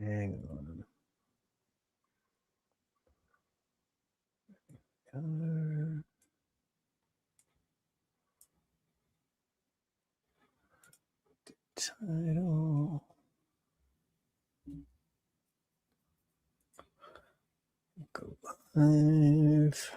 Hang on. Color. Title. Go live.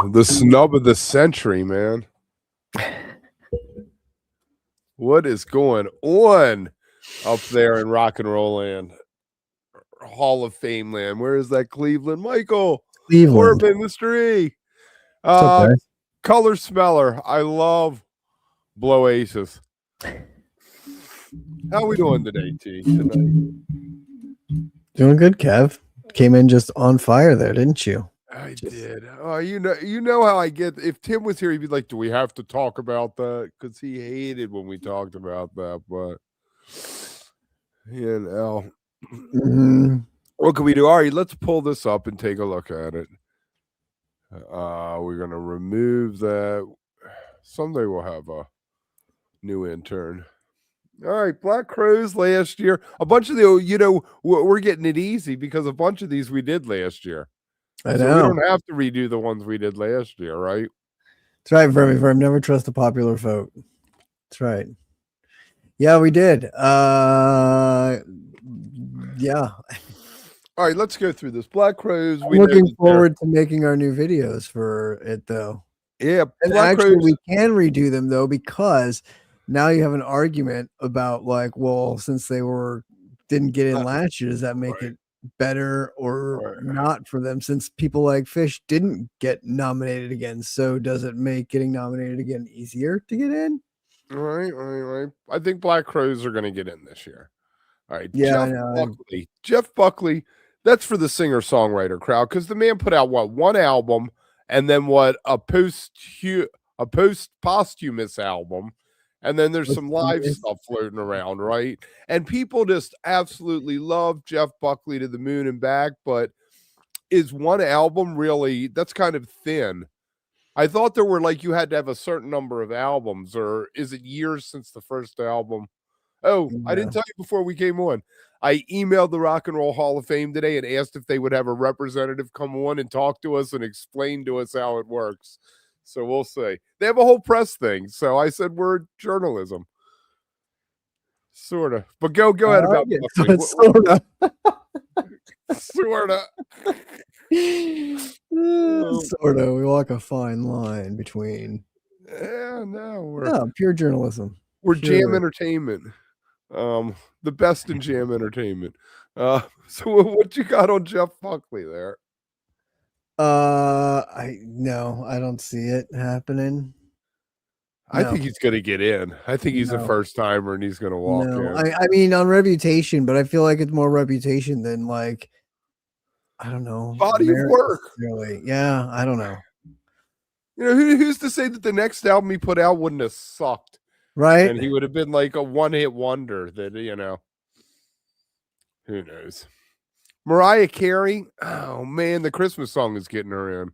The snub of the century, man. What is going on up there in rock and roll land? Hall of Fame land. Where is that Cleveland? Michael. Cleveland. Corbin Mystery. Okay. Color Smeller. I love Blow Aces. How are we doing today, T? Tonight? Doing good, Kev. Came in just on fire there, didn't you? I did. Oh, you know how I get. If Tim was here, he'd be like, "Do we have to talk about that?" Because he hated when we talked about that. But what can we do? All right, let's pull this up and take a look at it. We're gonna remove that. Someday we'll have a new intern. All right, Black Crows last year. A bunch of the, we're getting it easy because a bunch of these we did last year. I know. So we don't have to redo the ones we did last year, right? That's right, Verm. Never trust a popular vote. That's right. Yeah, we did. Yeah. All right, let's go through this. Black Crows. I'm looking forward to making our new videos for it, though. Yeah, and actually, we can redo them though because now you have an argument about like, well, since they didn't get in last year, does that make it better or not for them? Since people like Phish didn't get nominated again, so does it make getting nominated again easier to get in? Right. I think Black Crows are going to get in this year. All right, yeah, Jeff Buckley. That's for the singer-songwriter crowd because the man put out one album and then a post-posthumous album, and then there's some live stuff floating around, right? And people just absolutely love Jeff Buckley to the moon and back, but is one album really, that's kind of thin. I thought there were you had to have a certain number of albums, or is it years since the first album? Oh, yeah. I didn't tell you before we came on. I emailed the Rock and Roll Hall of Fame today and asked if they would have a representative come on and talk to us and explain to us how it works. So we'll see. They have a whole press thing. So I said we're journalism. Sort of. But go ahead about sort of. Sort of. Sort of. We walk a fine line between. Yeah, no. We're pure journalism. We're jam entertainment. The best in jam entertainment. So what you got on Jeff Buckley there? I don't see it happening. I think he's going to get in. I think he's a first timer and he's going to walk in. I mean, on reputation, but I feel like it's more reputation than I don't know. Body of work. Really. Yeah, I don't know. Who's to say that the next album he put out wouldn't have sucked? Right. And he would have been like a one-hit wonder that, who knows? Mariah Carey. Oh, man, the Christmas song is getting her in.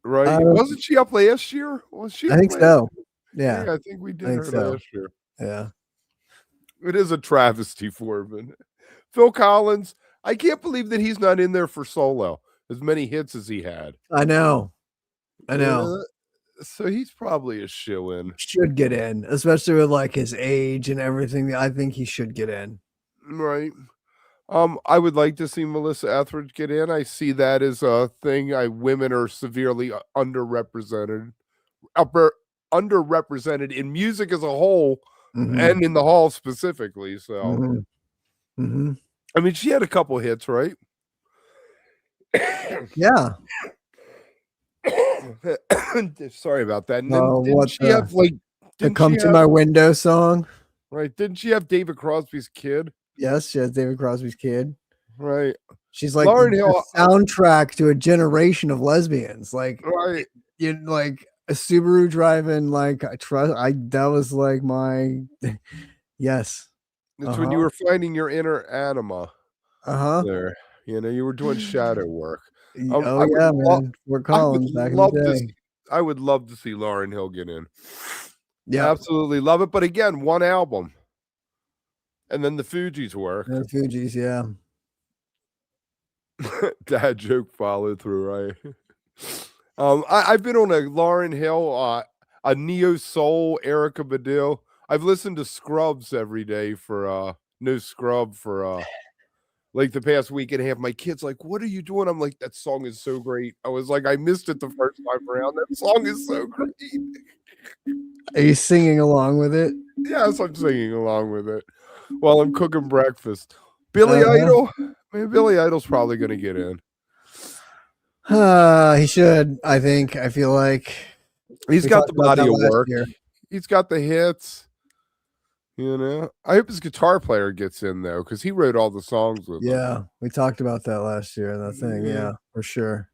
Right? Wasn't she up last year? Was she I up think last so. year? Yeah, Yeah, I think we I did think her so. last year. Yeah. It is a travesty for him. Phil Collins, I can't believe that he's not in there for solo. As many hits as he had. I know. I You know. know? So he's probably a shoo-in. Should get in, especially with like his age and everything. I think he should get in. Right. I would like to see Melissa Etheridge get in. I see that as a thing. Women are severely underrepresented, underrepresented in music as a whole, and in the hall specifically. So, I mean, she had a couple hits, right? Yeah. Sorry about that. And then What she have like? the Didn't "Come she to have My Window" song? right? Didn't she have David Crosby's kid? Yes, she has David Crosby's kid. Right. She's like Lauryn the Hill, soundtrack to a generation of lesbians. Like, right? you like a Subaru driving. Like, that was like my yes. It's when you were finding your inner anima. There, you were doing shadow work. Oh I would yeah, love, man. Fort I would Collins back in the love to day. see, I would love to see Lauryn Hill get in. Yeah. Absolutely love it. But again, one album, and then the Fugees work. The Fugees, yeah. Dad joke follow through, right? I've been on a Lauryn Hill, a neo soul Erica Badu. I've listened to Scrubs every day for no scrub for like the past week and a half. My kid's like, "What are you doing?" I'm like, "That song is so great." I was like, "I missed it the first time around. That song is so great." Are you singing along with it? Yes, I'm singing along with it while I'm cooking breakfast. Billy Idol, man, Billy Idol's probably gonna get in. He should. I think. I feel like he's got the body of work. Year. He's got the hits. I hope his guitar player gets in though, because he wrote all the songs with him. Yeah, we talked about that last year. That thing, yeah, for sure.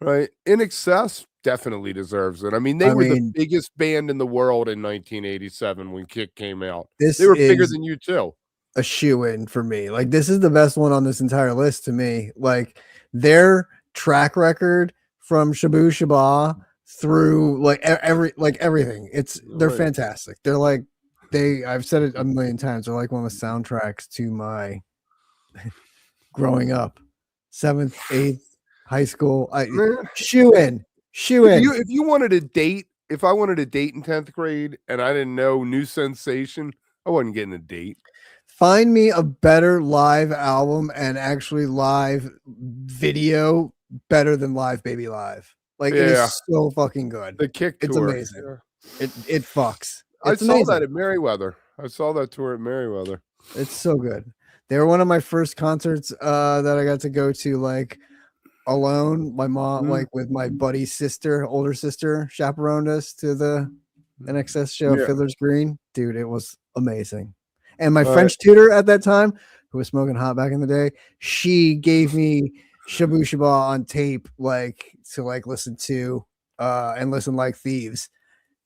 Right, In Excess definitely deserves it. I mean, they were the biggest band in the world in 1987 when Kick came out. They were bigger than U2. A shoe-in for me. Like, this is the best one on this entire list to me. Like, their track record from Shabu Shaba through like everything. They're fantastic. They're like I've said it a million times. They're like one of the soundtracks to my growing up. 7th, 8th, high school. Shoe in. If you wanted a date, if I wanted a date in 10th grade and I didn't know New Sensation, I wasn't getting a date. Find me a better live album and actually live video better than Live Baby Live. Like, it is so fucking good. The Kick tour. It's amazing. It fucks. I saw that at Merriweather. I saw that tour at Merriweather. It's so good. They were one of my first concerts that I got to go to, like, alone. My mom, like, with my buddy's sister, older sister, chaperoned us to the NXS show, Fiddler's Green. Dude, it was amazing. And my French tutor at that time, who was smoking hot back in the day, she gave me Shabu Shaba on tape, like, to like listen to and listen like thieves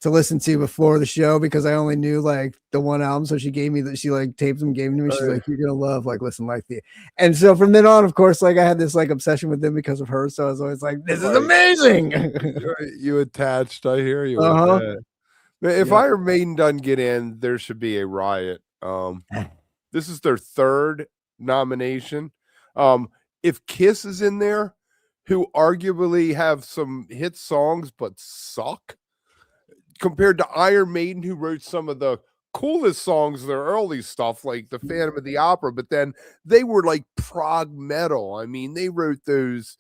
to listen to before the show, because I only knew like the one album. So she gave me that, she like taped them, gave them to me. She's like, "You're gonna love like Listen Like Thieves." And so from then on, of course, like I had this like obsession with them because of her. So I was always like, "This is amazing." You attached, I hear you. If Iron Maiden doesn't get in, there should be a riot. This is their third nomination. If Kiss is in there, who arguably have some hit songs but suck, compared to Iron Maiden, who wrote some of the coolest songs of their early stuff, like the Phantom of the Opera, but then they were like prog metal. I mean, they wrote those.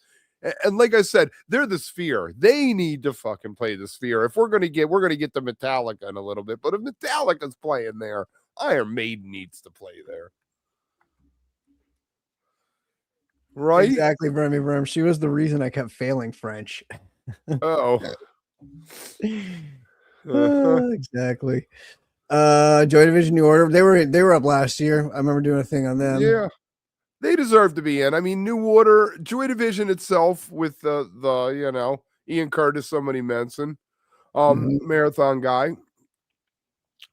And like I said, they're the Sphere. They need to fucking play the Sphere. If we're gonna get the Metallica in a little bit. But if Metallica's playing there, Iron Maiden needs to play there. Right? Exactly, Remy Brim. She was the reason I kept failing French. Exactly. Joy Division, New Order. They were up last year. I remember doing a thing on them. Yeah. They deserve to be in. I mean, New Order, Joy Division itself with the Ian Curtis, somebody mentioned, marathon guy.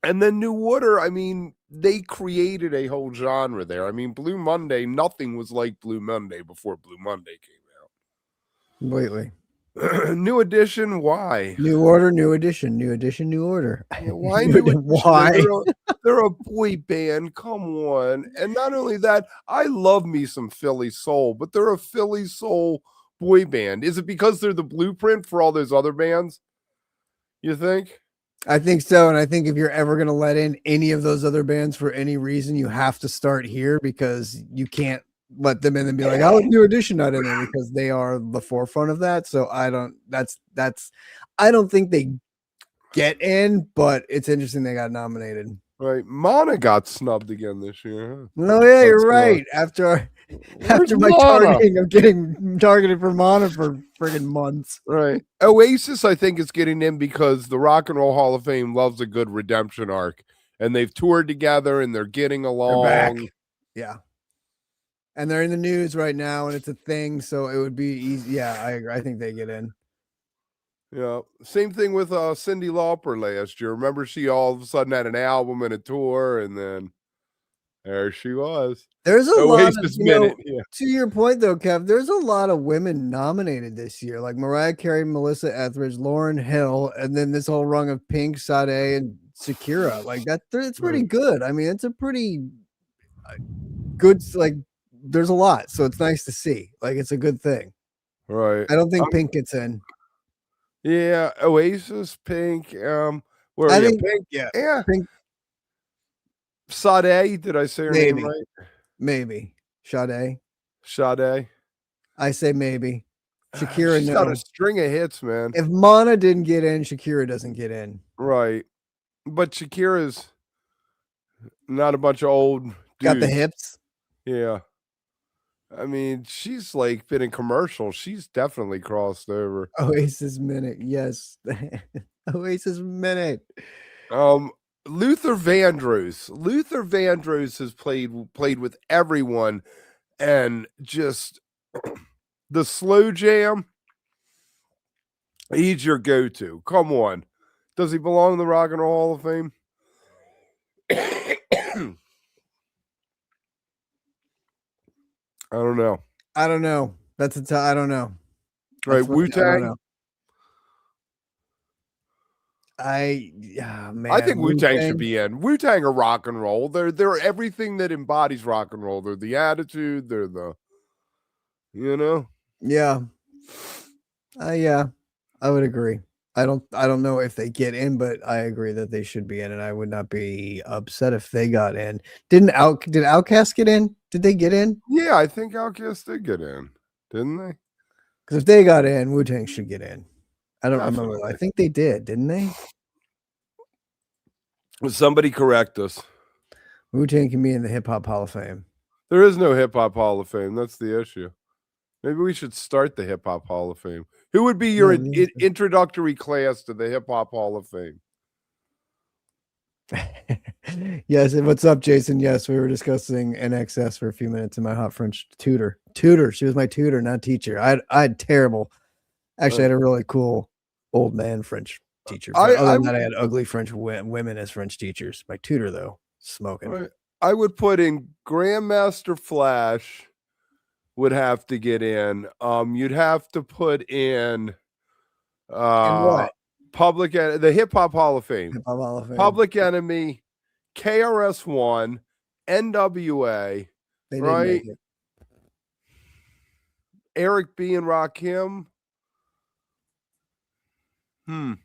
And then New Order, I mean, they created a whole genre there. I mean, Blue Monday, nothing was like Blue Monday before Blue Monday came out. Completely. New edition, why? New order, new edition, new edition, new order. Yeah, why new edition? Why? They're a boy band. Come on. And not only that, I love me some Philly soul, but they're a Philly soul boy band. Is it because they're the blueprint for all those other bands? You think? I think so. And I think if you're ever going to let in any of those other bands for any reason, you have to start here because you can't let them in and be like, oh, New Edition not in there because they are the forefront of that. So I don't think they get in, but it's interesting they got nominated. Right. Mana got snubbed again this year. No, yeah, you're right. After my targeting of getting targeted for Mana for friggin' months. Right. Oasis, I think, is getting in because the Rock and Roll Hall of Fame loves a good redemption arc. And they've toured together and they're getting along. They're back. Yeah. And they're in the news right now and it's a thing. So it would be easy. Yeah, I agree. I think they get in. Yeah. Same thing with Cyndi Lauper last year. Remember, she all of a sudden had an album and a tour, and then there she was. There's a lot of, yeah. To your point though, Kev, there's a lot of women nominated this year, like Mariah Carey, Melissa Etheridge, Lauryn Hill, and then this whole rung of Pink, Sade, and Shakira. Like that, it's pretty good. I mean, it's a pretty good, like, there's a lot. So it's nice to see. Like, it's a good thing. Right. I don't think Pink gets in. Yeah, Oasis, Pink, Pink, yeah. Pink. Sade, did I say her name right? Maybe. Sade. I say maybe. Shakira, she's got a string of hits, man. If Mana didn't get in, Shakira doesn't get in. Right. But Shakira's not a bunch of old dudes. Got the hips. Yeah. I mean, she's like been in commercials. She's definitely crossed over. Oasis Minute, yes. Oasis Minute. Luther Vandross. Luther Vandross has played with everyone, and just the slow jam. He's your go-to. Come on. Does he belong in the Rock and Roll Hall of Fame? I don't know. I don't know. I don't know. Right, Wu-Tang. I think Wu-Tang should be in. Wu-Tang are rock and roll. They're everything that embodies rock and roll. They're the attitude. They're the, Yeah. Yeah, I would agree. I don't know if they get in, but I agree that they should be in, and I would not be upset if they got in. Did Outkast get in? Did they get in? Yeah, I think Outkast did get in, didn't they? Because if they got in, Wu-Tang should get in. I don't remember. I think they did, didn't they? Somebody correct us. Wu-Tang can be in the Hip Hop Hall of Fame. There is no Hip Hop Hall of Fame. That's the issue. Maybe we should start the Hip Hop Hall of Fame. Who would be your introductory class to the Hip Hop Hall of Fame? Yes, and what's up, Jason? Yes, we were discussing NXS for a few minutes in my hot French tutor. She was my tutor, not teacher. I had terrible. Actually, I had a really cool old man French teacher. Other than that, I had ugly French women as French teachers. My tutor, though, smoking. I would put in Grandmaster Flash. Would have to get in. You'd have to put in what? the Hip Hop Hall of Fame. Hip Hop Hall of Fame. Public Enemy, KRS-One, NWA, they right? Eric B and Rakim. Run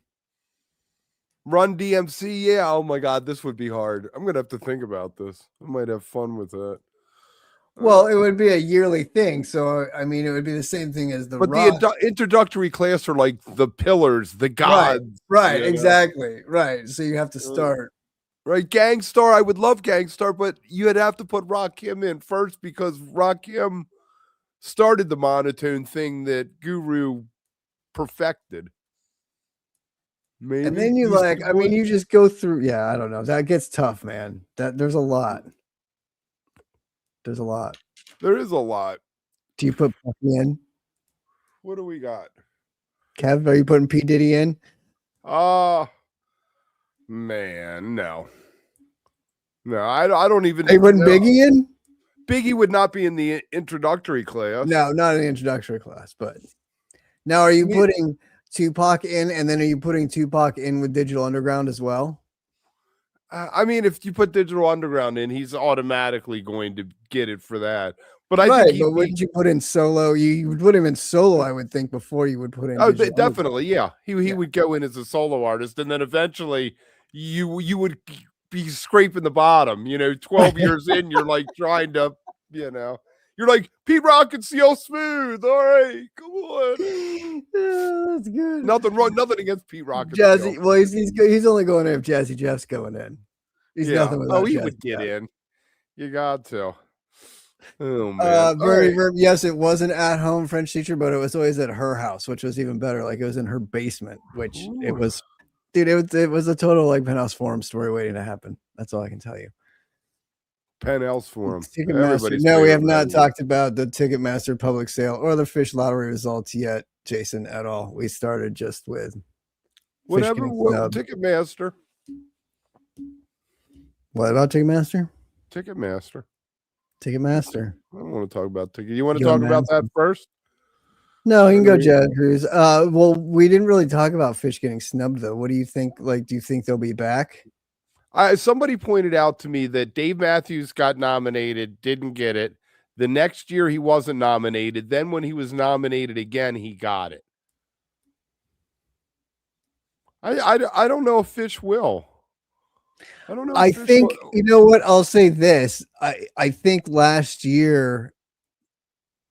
DMC, yeah. Oh my God, this would be hard. I'm gonna have to think about this. I might have fun with it. Well, it would be a yearly thing, so I mean, it would be the same thing as the. But the introductory class are like the pillars, the gods. Right, exactly. Right. So you have to start. Right, Gangstar. I would love Gangstar, but you'd have to put Rakim in first because Rakim started the monotone thing that Guru perfected. Maybe. And then you you just go through. Yeah, I don't know. That gets tough, man. There's a lot. There's a lot. There is a lot. Do you put Puffy in? What do we got? Kev, are you putting P. Diddy in? Man, no. No, I don't even. Are you putting Biggie in? Biggie would not be in the introductory class. No, not in the introductory class, but Now, are you putting Tupac in, and then are you putting Tupac in with Digital Underground as well? I mean, if you put Digital Underground in, he's automatically going to get it for that. But I Right, think but wouldn't you put in solo? You would put him in solo, I would think, before you would put in Digital definitely, yeah. He Yeah. would go in as a solo artist, and then eventually you would be scraping the bottom. 12 years in, you're like trying to, you're like Pete Rock and CL Smooth. All right, come on. That's good. Nothing against Pete Rock and CL Jazzy, well, Smooth. he's only going in if Jazzy Jeff's going in. He's Yeah. nothing Oh, without he Jazzy would get Jeff. in. You got to. Oh man. Yes, it was an at-home French teacher, but it was always at her house, which was even better. Like it was in her basement, which it was, dude. It was a total like Penthouse Forum story waiting to happen. That's all I can tell you. Penthouse Forum. Ticketmaster. No, we have not talked about the Ticketmaster public sale or the Phish lottery results yet, Jason, at all. We started just with whatever. Ticketmaster. What about Ticketmaster? Ticketmaster. I don't want to talk about ticket. You want to talk about that first? No, you can go Jazz Cruise. Well, we didn't really talk about Phish getting snubbed though. What do you think? Like, do you think they'll be back? Somebody pointed out to me that Dave Matthews got nominated, didn't get it. The next year he wasn't nominated. Then when he was nominated again, he got it. I don't know if Phish will. I don't know. I think you know what? I'll say this. I think last year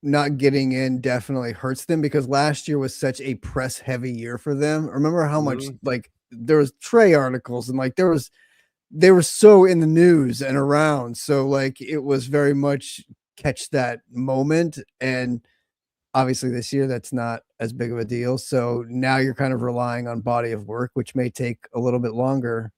not getting in definitely hurts them because last year was such a press heavy year for them. Remember how much like there was Trey articles and like they were so in the news and around. So like it was very much catch that moment. And obviously this year that's not as big of a deal. So now you're kind of relying on body of work, which may take a little bit longer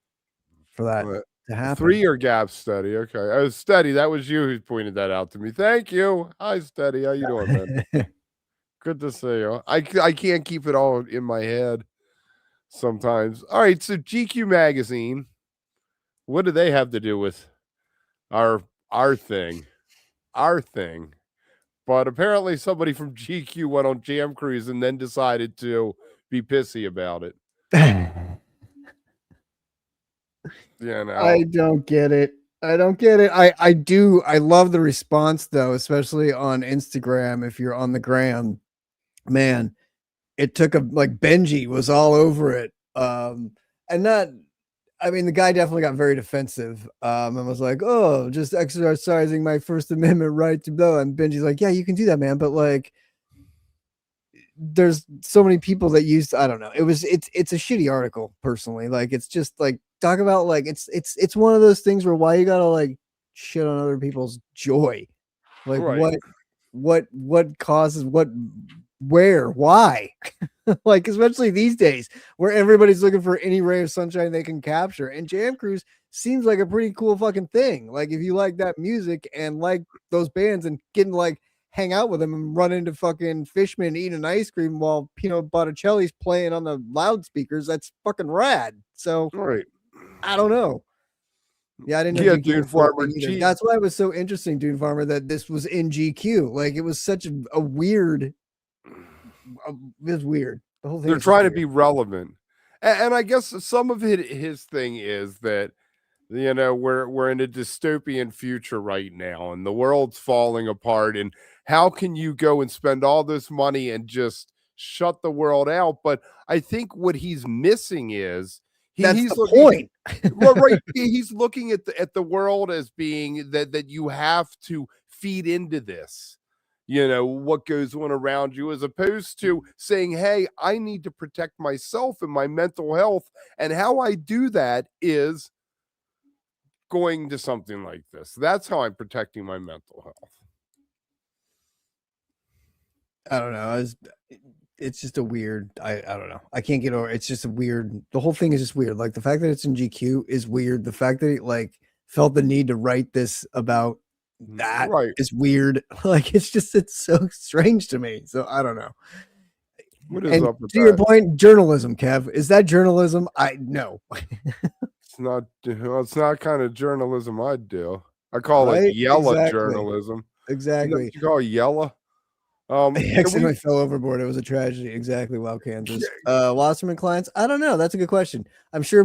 for that to happen. 3-year gap study. Okay. I was Steady. That was you who pointed that out to me. Thank you. Hi, Steady. How you doing, man? Good to see you. I can't keep it all in my head sometimes. All right. So GQ magazine. What do they have to do with our thing? Our thing. But apparently somebody from GQ went on Jam Cruise and then decided to be pissy about it. I don't get it. I do. I love the response though, especially on Instagram. If you're on the gram, man, it took like Benji was all over it. And not, I mean, the guy definitely got very defensive and was like, oh, just exercising my First Amendment right to blow. And Benji's like, yeah, you can do that, man. But like, there's so many people that used, I don't know. It's a shitty article personally. Like, it's just like, talk about like, it's one of those things where why you gotta like shit on other people's joy. Like what causes what, where, why? Like, especially these days where everybody's looking for any ray of sunshine they can capture. And Jam Cruise seems like a pretty cool fucking thing. Like, if you like that music and like those bands and getting like hang out with them and run into fucking Fishman eating ice cream while Pino Botticelli's playing on the loudspeakers, that's fucking rad. So I don't know. Yeah, I didn't know. Yeah, Dune Farmer. That's why it was so interesting, Dune Farmer, that this was in GQ. Like, it was such a weird. It was weird. The whole thing. They're trying to be relevant, and I guess some of it, his thing is that we're in a dystopian future right now, and the world's falling apart. And how can you go and spend all this money and just shut the world out? But I think what he's missing is he's the point. Right. He's looking at the world as being that you have to feed into this. What goes on around you, as opposed to saying, hey, I need to protect myself and my mental health. And how I do that is going to something like this. That's how I'm protecting my mental health. I don't know. It's just a weird, I don't know. I can't get over. It's just a weird, the whole thing is just weird. Like, the fact that it's in GQ is weird. The fact that he like felt the need to write this about that is weird. Like, it's so strange to me. So I don't know. What is up with to your point, journalism, Kev, is that journalism? No. It's not kind of journalism I do. I call it yellow journalism. Exactly. You call it yellow? He accidentally fell overboard. It was a tragedy. Exactly. Wow, Kansas. Wasserman clients. I don't know. That's a good question. I'm sure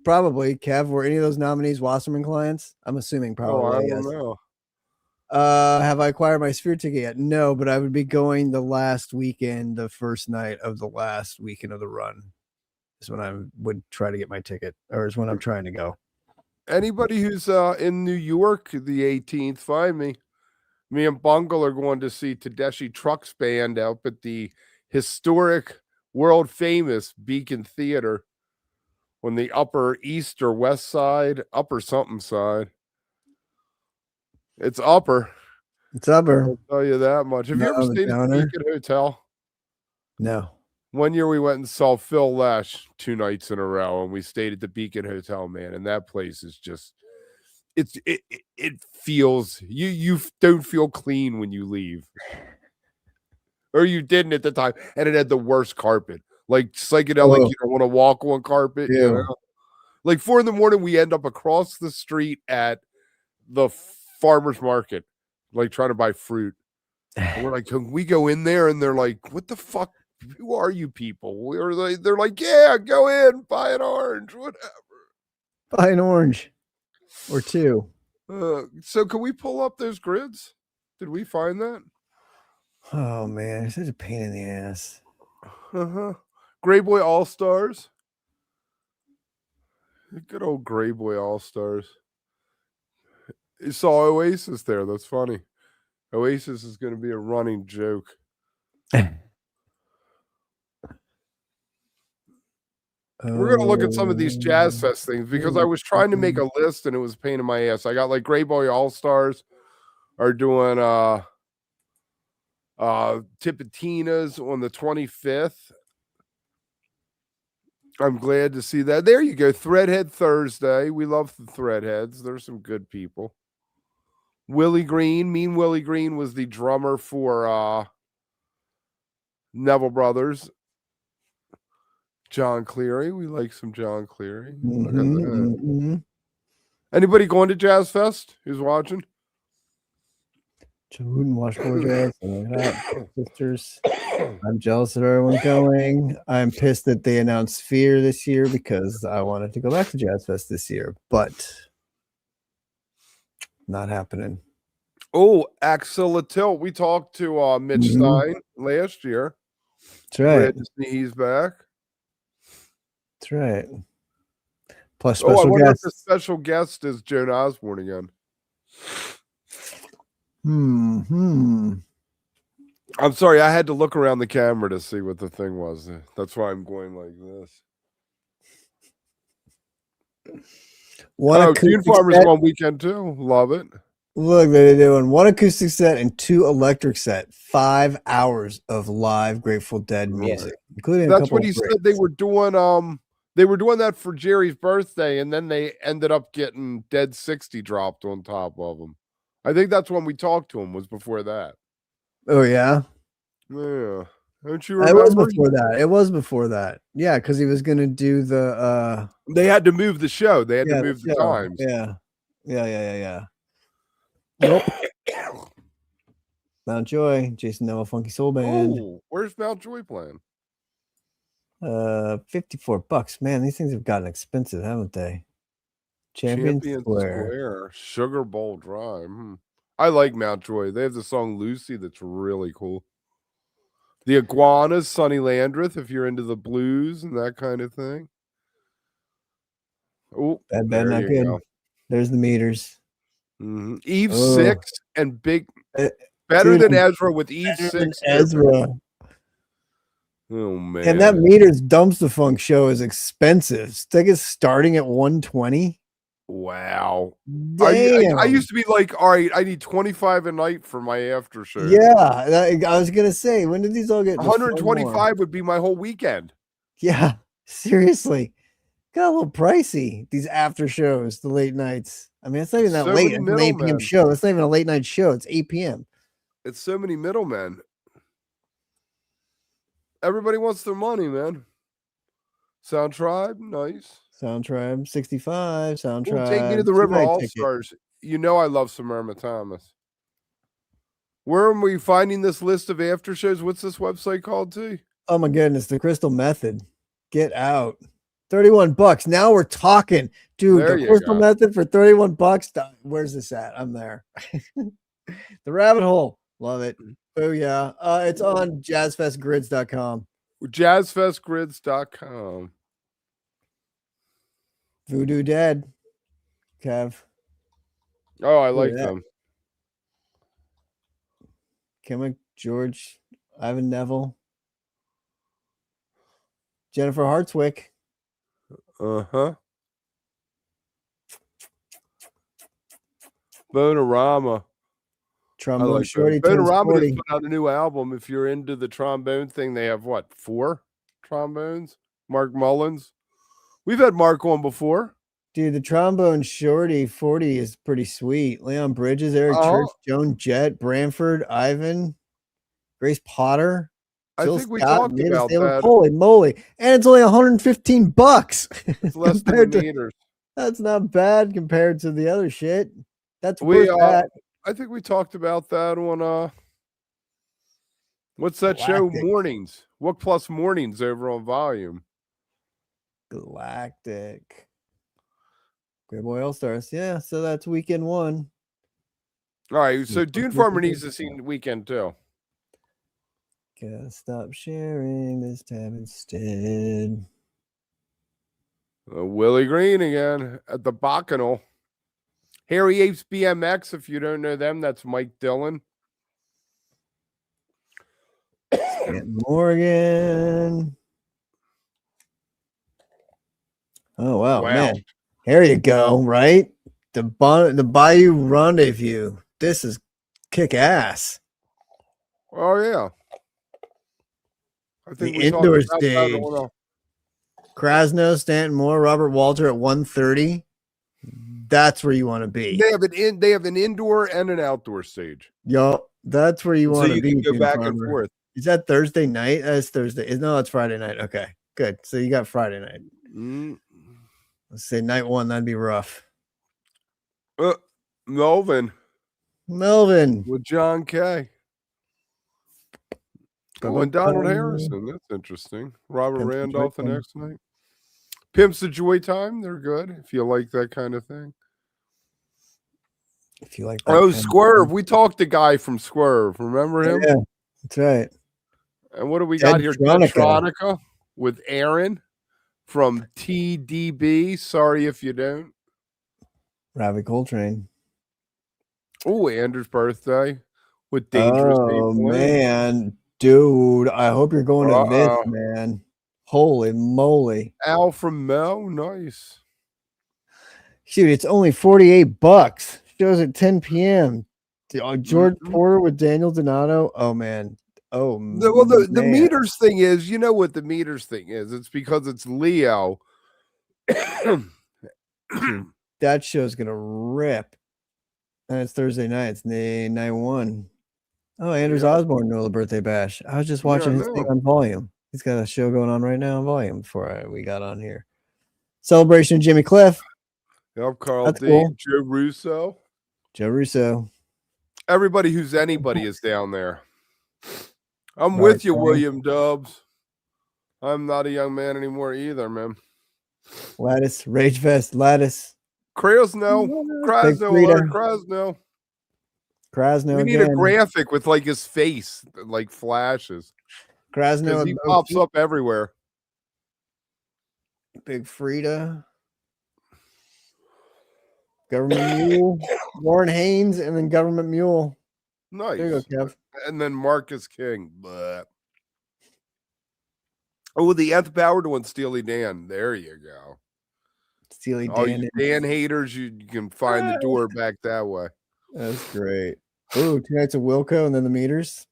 probably, Kev, were any of those nominees Wasserman clients? I'm assuming probably. I don't know. Have I acquired my Sphere ticket yet? No, but I would be going the last weekend, the first night of the last weekend of the run is when I would try to get my ticket, or is when I'm trying to go. Anybody who's in New York the 18th, find me. Me and Bungle are going to see Tedeschi Trucks Band up at the historic, world famous Beacon Theater on the upper east or west side, upper something side. It's upper. It's upper. I'll tell you that much. Have you ever stayed at the Beacon Hotel? No. One year we went and saw Phil Lesh 2 nights in a row, and we stayed at the Beacon Hotel, man. And that place is just, it feels, you don't feel clean when you leave. Or you didn't at the time. And it had the worst carpet. Like psychedelic, you don't want to walk on carpet. Yeah. You know? Like 4 a.m, we end up across the street at the farmer's market, like trying to buy fruit. And we're like, can we go in there? And they're like, what the fuck? Who are you people? They're like, yeah, go in, buy an orange, whatever. Buy an orange or 2. So can we pull up those grids? Did we find that? Oh man, it's such a pain in the ass. Gray Boy All Stars. Good old Gray Boy All Stars. You saw Oasis there. That's funny. Oasis is going to be a running joke. We're going to look at some of these Jazz Fest things because I was trying to make a list and it was a pain in my ass. I got like Gray Boy All Stars are doing Tipitinas on the 25th. I'm glad to see that. There you go. Threadhead Thursday. We love the Threadheads. There's some good people. Willie Green. Mean Willie Green was the drummer for Neville Brothers. John Cleary. We like some John Cleary. Look at that. Anybody going to Jazz Fest who's watching? Wouldn't watch more jazz. Sisters. I'm jealous of everyone going. I'm pissed that they announced Sphere this year because I wanted to go back to Jazz Fest this year, but not happening. Oh, Axilla Tilt. We talked to Mitch Stein last year. That's right. Glad to see he's back. That's right. Plus special I wonder guest. If the special guest is Joan Osborne again. I'm sorry, I had to look around the camera to see what the thing was. That's why I'm going like this. June Farmer's one weekend too. Love it. Look, they're doing 1 acoustic set and 2 electric set. 5 hours of live Grateful Dead music, including that's what he said they were doing. They were doing that for Jerry's birthday, and then they ended up getting Dead 60 dropped on top of them. I think that's when we talked to him, was before that. Oh, yeah? Yeah. Don't you remember? It was before that. It was before that. Yeah, because he was going to do the... They had to move the show. They had to move the times. Yeah. Nope. Mount Joy, Jason Noah Funky Soul Band. Oh, where's Mount Joy playing? $54. Man, these things have gotten expensive, haven't they? Champion Square. Sugar Bowl Drive. I like Mount Joy. They have the song Lucy that's really cool. The Iguanas, Sonny Landreth, if you're into the blues and that kind of thing. Oh, bad, not good. Go. There's the meters. Eve 6 and Big better than Ezra with Eve 6. Ezra. Oh man. And that Meters Dumpster Funk show is expensive. Tickets starting at $120. Wow. Damn. I used to be like, all right, I need $25 a night for my after show. Yeah, I was gonna say, when did these all get $125 would be my whole weekend. Yeah, seriously. Got a little pricey, these after shows, the late nights. I mean, it's not even that late. It's an 8 p.m. show. It's not even a late night show. It's 8 p.m. It's so many middlemen. Everybody wants their money, man. Sound Tribe, nice. Sound Tribe, 65. Sound Tribe. Take Me to the River All Stars. You know I love some Irma Thomas. Where am we finding this list of after shows? What's this website called, T? Oh my goodness, the Crystal Method. Get out. $31. Now we're talking. Dude, There the you Crystal go. Method for $31. Where's this at? I'm there. The Rabbit Hole. Love it. Oh yeah. It's on jazzfestgrids.com. Jazzfestgrids.com. Voodoo Dead. Kev. Oh, I like them. Kim George, Ivan Neville, Jennifer Hartswick. Uh-huh. Bonorama. Trombone Shorty. Bonorama just put out a new album. If you're into the trombone thing, they have what, 4 trombones? Mark Mullins. We've had Mark on before. Dude, the Trombone Shorty 40 is pretty sweet. Leon Bridges, Eric Church, Joan Jett, Branford, Ivan, Grace Potter. I think we talked about that. Holy moly. And it's only $115. It's less than the meters. That's not bad compared to the other shit. That's worth that. I think we talked about that on what's that show? Mornings. Wook Plus Mornings over on Volume. Galactic. Great Boy All Stars. Yeah, so that's weekend 1. All right, so Dune Farmer needs to see weekend 2. Gotta stop sharing this tab instead. Willie Green again at the Bacchanal. Harry Apes BMX, if you don't know them, that's Mike Dillon. Morgan. Oh, wow, man. Here you go, right? The Bayou Rendezvous. This is kick ass. Oh, yeah. I think the indoor stage. Krasno, Stanton Moore, Robert Walter at 1:30. That's where you want to be. They have an indoor and an outdoor stage. Yo, that's where you want to be. So you can go back and forth. Is that Thursday night? That's Thursday. No, it's Friday night. Okay, good. So you got Friday night. Let's say night 1. That'd be rough. Melvin with John Kay. And Donald Harrison. That's interesting. Robert Randolph the next night. Pimps the Joy Time. They're good if you like that kind of thing. If you like that. Oh, Swerve. We talked to Guy from Swerve. Remember him? Yeah, that's right. And what do we got here? Tronica with Aaron from TDB. Sorry if you don't. Ravi Coltrane. Oh, Andrew's birthday with Dangerous. Oh, man. Dude, I hope you're going to this, man. Holy moly. Al from Mel. Nice. Shoot, it's only $48. Shows at 10 p.m. George Porter with Daniel Donato. Oh, man. Oh, well, the meters thing is, you know what the meters thing is? It's because it's Leo. That show's going to rip. And it's Thursday night. It's night 1. Oh, Anders Osborne, Nola Birthday Bash. I was just watching his thing on Volume. He's got a show going on right now on Volume before we got on here. Celebration of Jimmy Cliff. Yep, Carl D. Cool. Joe Russo. Joe Russo. Everybody who's anybody is down there. I'm with you, William Dubs. I'm not a young man anymore either, man. Lattice, Rage Fest, Lattice. Krasno. Krasno. We need a graphic with like his face, like flashes. Krasno. He pops up everywhere. Big Frida. Government Mule. Warren Haynes, and then Government Mule. Nice. There you go, Kev. And then Marcus King. But oh, the Nth Powered one, Steely Dan. There you go. Steely Dan. All you Dan haters, you can find the door back that way. That's great. Oh, 2 nights of Wilco and then the meters.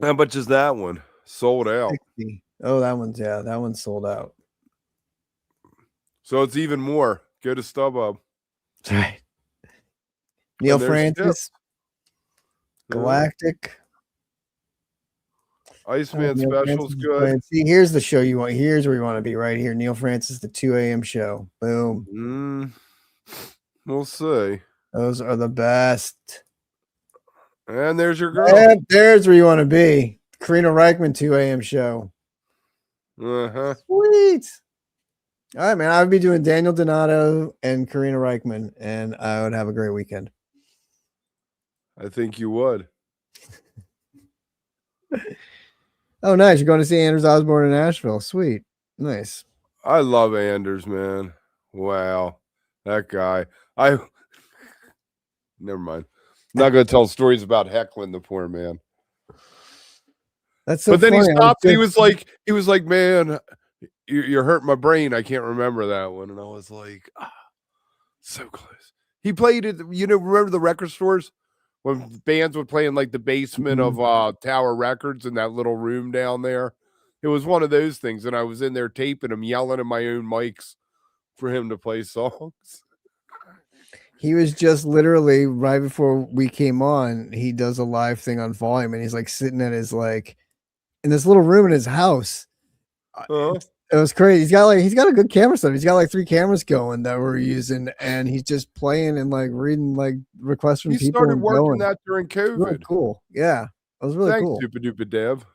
How much is that one? Sold out. 60. Oh, that one's sold out. So it's even more. Go to StubHub. That's right. Neil Francis. Galactic. Iceman Special's good. See, here's the show you want. Here's where you want to be, right here. Neil Francis, the 2 a.m. show. Boom. We'll see. Those are the best. And there's your girl. Yep, there's where you want to be. Karina Reichman, 2 a.m. show. Uh-huh. Sweet. All right, man. I would be doing Daniel Donato and Karina Reichman, and I would have a great weekend. I think you would. Oh, nice. You're going to see Anders Osborne in Nashville. Sweet. Nice. I love Anders, man. Wow. That guy. Never mind. I'm not going to tell stories about heckling the poor man. That's so But then funny. he stopped. He was like, man, you're hurting my brain. I can't remember that one. And I was like, so close. He played it. Remember the record stores when bands would play in like the basement of Tower Records in that little room down there? It was one of those things. And I was in there taping him, yelling at my own mics for him to play songs. He was just literally right before we came on. He does a live thing on Volume, and he's like sitting at his in this little room in his house. It was crazy. He's got a good camera set. He's got like 3 cameras going that we're using, and he's just playing and like reading like requests from people. He started working that during COVID. Really cool. Yeah, it was really cool. Thanks, Dupa Dev.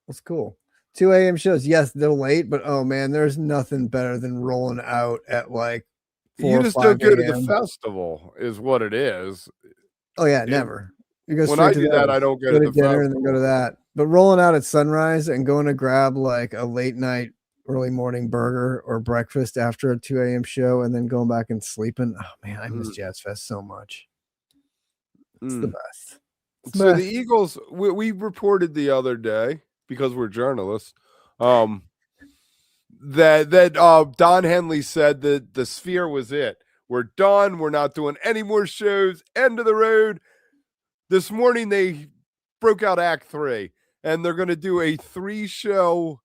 That's cool. 2 a.m. shows. Yes, they're late, but oh man, there's nothing better than rolling out at like 4 you or just 5 don't go to a.m. the festival, is what it is. Oh yeah, never. You go when I do that, I don't go to the dinner festival. and then go to that. But rolling out at sunrise and going to grab like a late night, early morning burger or breakfast after a 2 a.m. show and then going back and sleeping. Oh man, I miss Jazz Fest so much. It's the best. The Eagles, we reported the other day, because we're journalists, that Don Henley said that the Sphere was it. We're done. We're not doing any more shows. End of the road. This morning they broke out Act 3, and they're going to do a 3-show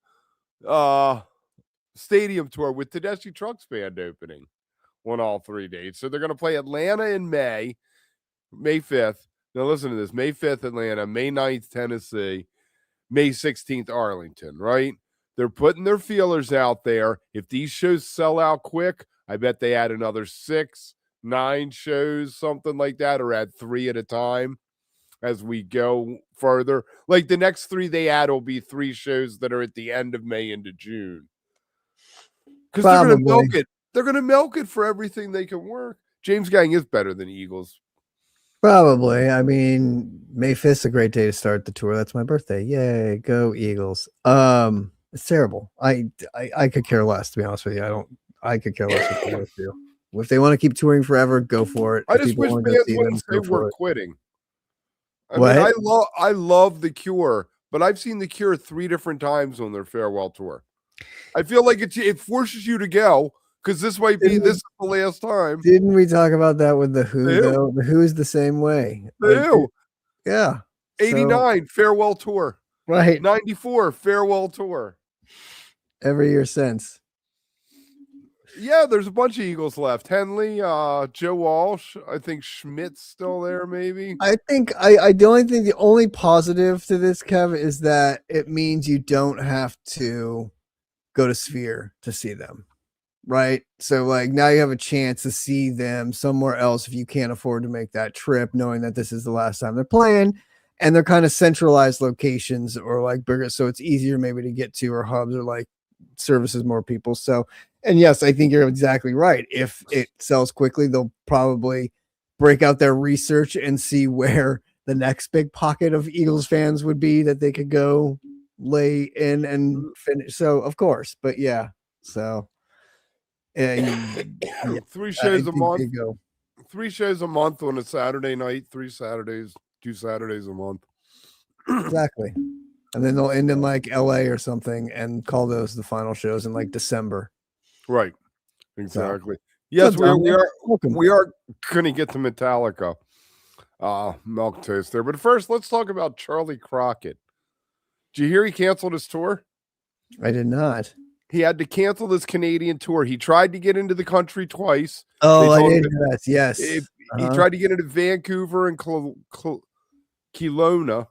stadium tour with Tedeschi Trucks Band opening on all 3 dates. So they're going to play Atlanta in May 5th. Now listen to this. May 5th, Atlanta. May 9th, Tennessee. May 16th, Arlington, right? They're putting their feelers out there. If these shows sell out quick, I bet they add another 6, 9 shows, something like that, or add 3 at a time as we go further. Like the next 3 they add will be 3 shows that are at the end of May into June. Because they're going to milk it. They're going to milk it for everything they can work. James Gang is better than Eagles. Probably. I mean, May 5th is a great day to start the tour. That's my birthday. Yay, go Eagles. It's terrible. I could care less, to be honest with you. I could care less what they do. If they want to keep touring forever, go for it. I just wish bands wouldn't say we're quitting. I mean, I love The Cure, but I've seen The Cure 3 different times on their farewell tour. I feel like it forces you to go, because this might be this is the last time. Didn't we talk about that with The Who, though? The Who is the same way. Yeah. 89, farewell tour. Right. 94, farewell tour. Every year since. Yeah, there's a bunch of Eagles left. Henley, Joe Walsh. I think Schmidt's still there, maybe. I think the only positive to this, Kev, is that it means you don't have to go to Sphere to see them. Right. So like now you have a chance to see them somewhere else if you can't afford to make that trip, knowing that this is the last time they're playing, and they're kind of centralized locations or like bigger. So it's easier maybe to get to, or hubs, or like services more people. So, and yes, I think you're exactly right. If it sells quickly, they'll probably break out their research and see where the next big pocket of Eagles fans would be that they could go lay in and finish. So of course, but yeah, so. 3 shows a month. 3 shows a month on a Saturday night, 2 Saturdays a month. Exactly. And then they'll end in like LA or something and call those the final shows in like December. Right. Exactly. So, yes, we are going to get to Metallica. Milk taste there. But first, let's talk about Charlie Crockett. Did you hear he canceled his tour? I did not. He had to cancel this Canadian tour. He tried to get into the country twice. Oh, I did hear that. Yes. He tried to get into Vancouver and Kelowna.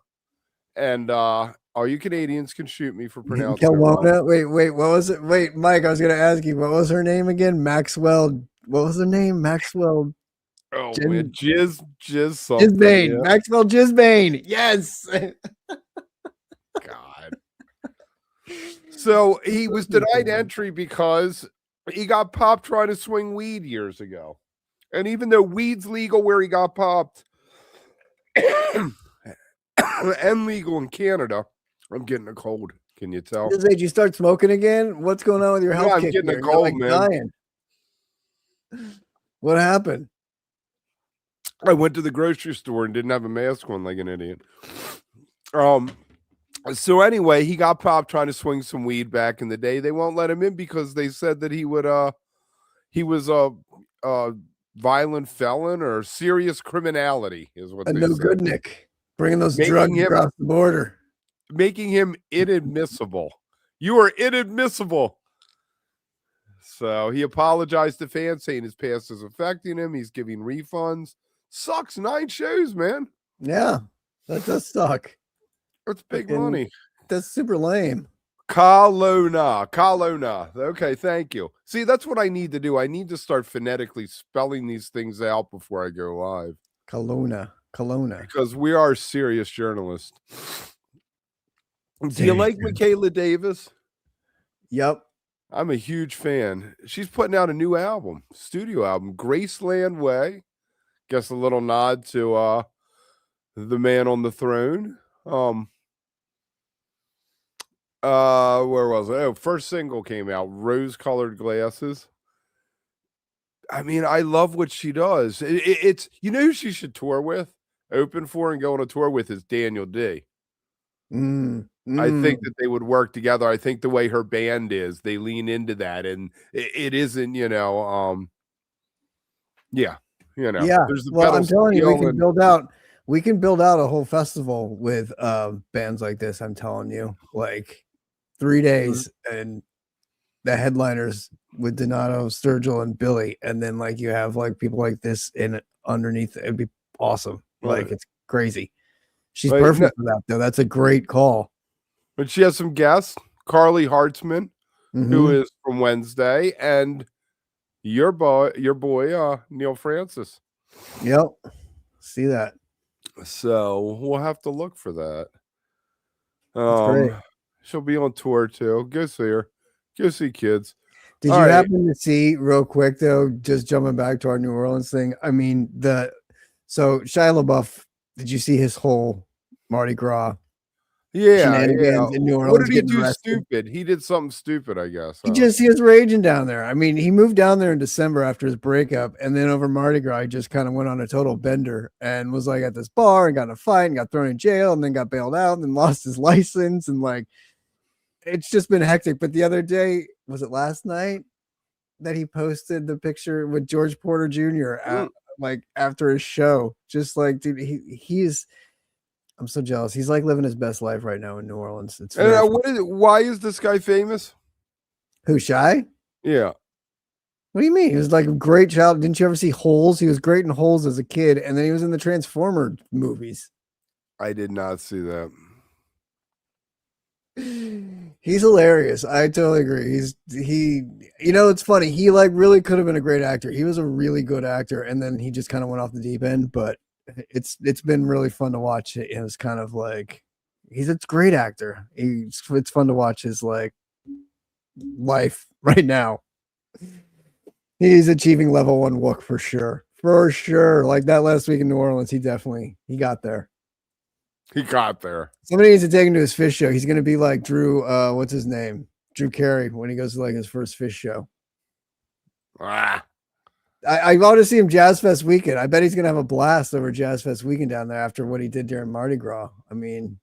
And all you Canadians can shoot me for pronouncing Kelowna? Wait, what was it? Wait, Mike, I was going to ask you, what was her name again? Maxwell. What was her name? Maxwell. Oh man, Jizz something. Jizbane, Yeah. Maxwell Jizbane. Yes. God. So he was denied entry because he got popped trying to swing weed years ago. And even though weed's legal where he got popped and legal in Canada, I'm getting a cold. Can you tell? Did you start smoking again? What's going on with your health? Yeah, I'm getting a cold, like man. Dying. What happened? I went to the grocery store and didn't have a mask on like an idiot. So anyway, he got popped trying to swing some weed back in the day. They won't let him in because they said that he was a violent felon or serious criminality is what they said. Good Nick, bringing those drugs across the border, making him inadmissible. You are inadmissible. So he apologized to fans, saying his past is affecting him. He's giving refunds. Sucks. 9 shows, man. Yeah, that does suck. That's big money. That's super lame. Kalona. Okay, thank you. See, that's what I need to do. I need to start phonetically spelling these things out before I go live. Kelowna. Because we are serious journalists. Do you like Michaela Davis? Yep. I'm a huge fan. She's putting out a new album, studio album, Graceland Way. Guess a little nod to the man on the throne. Where was it? Oh, first single came out, Rose-Colored Glasses. I mean, I love what she does. It's you know who she should tour with, open for and go on a tour with is Daniel D. I think that they would work together. I think the way her band is, they lean into that, and it isn't, yeah. There's well, I'm telling you, we can build out a whole festival with bands like this. I'm telling you, like 3 days and the headliners with Donato, Sturgill, and Billy, and then like you have like people like this in underneath. It'd be awesome. Like it's crazy. She's perfect for that, though. That's a great call. But she has some guests, Carly Hartzman, who is from Wednesday, and your boy, Neil Francis. Yep. See that. So we'll have to look for that. Great. She'll be on tour too. Go see her. Go see kids. Did you happen to see real quick though? Just jumping back to our New Orleans thing. I mean, so Shia LaBeouf. Did you see his whole Mardi Gras? Shenanigans in New Orleans. What did he do stupid? He did something stupid, I guess. He was raging down there. I mean, he moved down there in December after his breakup, and then over Mardi Gras, he just kind of went on a total bender and was like at this bar and got in a fight and got thrown in jail and then got bailed out and then lost his license, and like it's just been hectic. But the other day, was it last night, that he posted the picture with George Porter Jr. Like after his show, just like, dude, he's. I'm so jealous. He's like living his best life right now in New Orleans. It's why is this guy famous? Who, Shy? Yeah. What do you mean? He was like a great child. Didn't you ever see Holes? He was great in Holes as a kid, and then he was in the Transformer movies. I did not see that. He's hilarious. I totally agree. It's funny. He like really could have been a great actor. He was a really good actor, and then he just kind of went off the deep end, but it's been really fun to watch it. It was kind of like he's a great actor. It's fun to watch his like life right now. He's achieving level 1 Wook for sure. Like that last week in New Orleans, he got there. Somebody needs to take him to his Phish show. He's gonna be like Drew, what's his name? Drew Carey when he goes to like his first Phish show. I want to see him Jazz Fest weekend. I bet he's gonna have a blast over Jazz Fest weekend down there after what he did during Mardi Gras. I mean,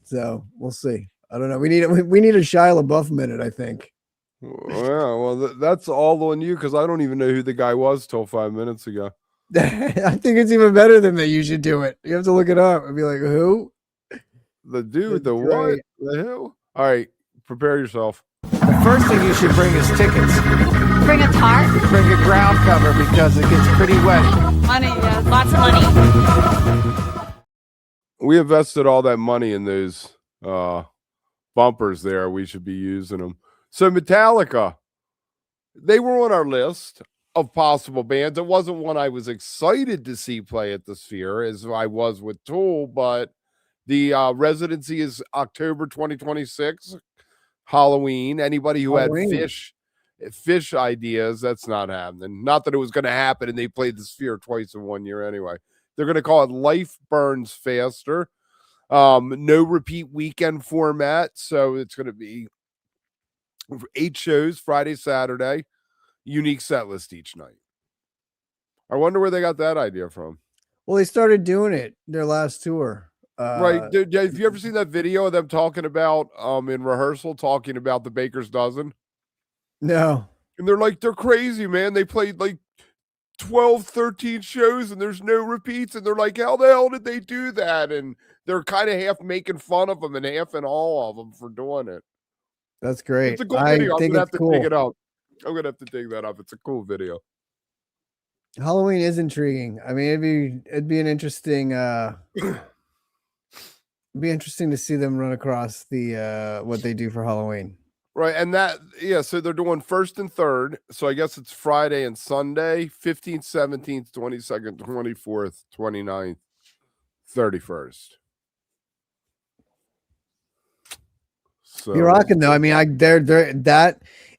so we'll see. I don't know. We need a Shia LaBeouf minute, I think. Well, that's all on you because I don't even know who the guy was till 5 minutes ago. I think it's even better than that. You should do it. You have to look it up and be like, who? The dude, the what? The who? All right, prepare yourself. The first thing you should bring is tickets. Bring a tarp. Bring a ground cover because it gets pretty wet. Money, yes. Lots of money. We invested all that money in those bumpers there. We should be using them. So Metallica, they were on our list. of possible bands. It wasn't one I was excited to see play at the Sphere as I was with Tool, but the residency is October 2026, Halloween. Anybody who had Phish ideas, that's not happening. Not that it was going to happen, and they played the Sphere twice in 1 year anyway. They're going to call it Life Burns Faster. No repeat weekend format, so it's going to be 8 shows Friday, Saturday, unique set list each night. I wonder where they got that idea from. Well, they started doing it their last tour. Right. Have you ever seen that video of them talking about in rehearsal, talking about the Baker's Dozen? No. And they're crazy, man. They played like 12, 13 shows and there's no repeats. And they're like, how the hell did they do that? And they're kind of half making fun of them and half in awe of them for doing it. That's great. It's a cool video. I'm going to have to cool. dig it up. I'm going to have to dig that up. It's a cool video. Halloween is intriguing. I mean, it'd be an interesting be interesting to see them run across the what they do for Halloween. Right. And so they're doing 1st and 3rd. So I guess it's Friday and Sunday, 15th, 17th, 22nd, 24th, 29th, 31st. So you're rocking though. I mean,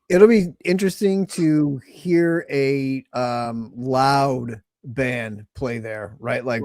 it'll be interesting to hear a loud band play there, right? Like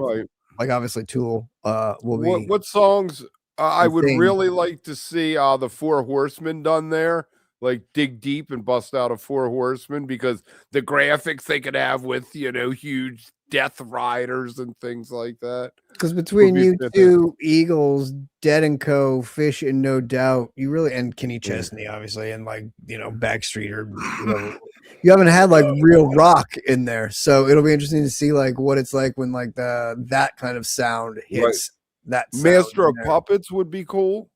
obviously Tool will be. What songs I would really like to see the Four Horsemen done there, like dig deep and bust out a Four Horsemen, because the graphics they could have with huge Death Riders and things like that. Because between you two, Eagles, Dead and Co., Phish, and No Doubt, you really, and Kenny Chesney, obviously, and Backstreet or you haven't had like real rock in there. So it'll be interesting to see like what it's like when like that kind of sound hits that sound. Master of Puppets would be cool.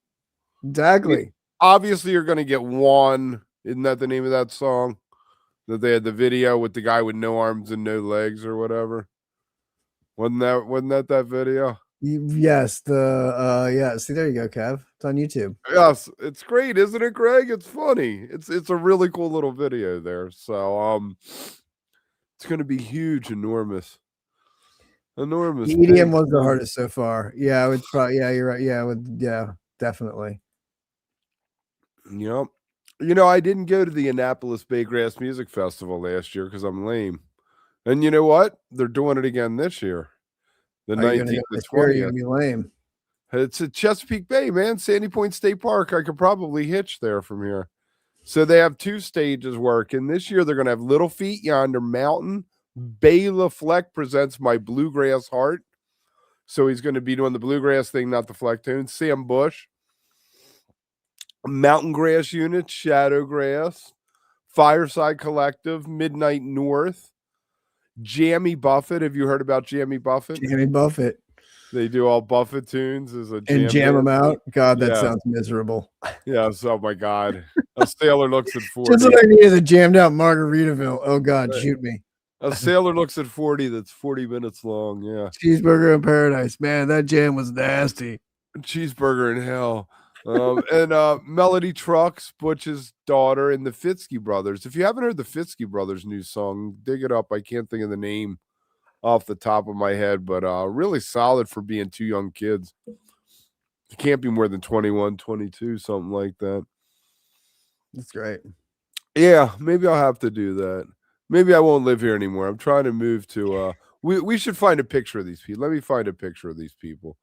Exactly. I mean, obviously, you're going to get one. Isn't that the name of that song? That they had the video with the guy with no arms and no legs or whatever. Wasn't that video? Yes. See, there you go, Kev. It's on YouTube. Yes, it's great, isn't it, Greg? It's funny. It's a really cool little video there. So it's gonna be huge, enormous. The EDM was the hardest so far. Yeah, it's probably you're right. Yeah, definitely. Yep. I didn't go to the Annapolis Baygrass Music Festival last year because I'm lame. And you know what? They're doing it again this year. The 19th to 20th. You're gonna be lame. It's at Chesapeake Bay, man. Sandy Point State Park. I could probably hitch there from here. So they have 2 stages working. This year they're going to have Little Feat Yonder Mountain. Bela Fleck presents My Bluegrass Heart. So he's going to be doing the bluegrass thing, not the Fleck tune. Sam Bush. Mountain Grass Unit, Shadowgrass, Fireside Collective, Midnight North, Jammy Buffett. Have you heard about Jammy Buffett? Jammy Buffett. They do all Buffett tunes as a and jam them out. God, that sounds miserable. Yes. Oh my God. A sailor looks at 40. Just what I needed, a jammed out Margaritaville. Oh God, shoot me. A sailor looks at 40. That's 40 minutes long. Yeah. Cheeseburger in Paradise. Man, that jam was nasty. Cheeseburger in hell. And Melody Trucks, Butch's daughter, and the Fitzky brothers. If you haven't heard the Fitzky brothers' new song, dig it up. I can't think of the name off the top of my head, but really solid for being 2 young kids. It can't be more than 21, 22, something like that. That's great. Yeah, maybe I'll have to do that. Maybe I won't live here anymore. I'm trying to move to we should find a picture of these people. Let me find a picture of these people.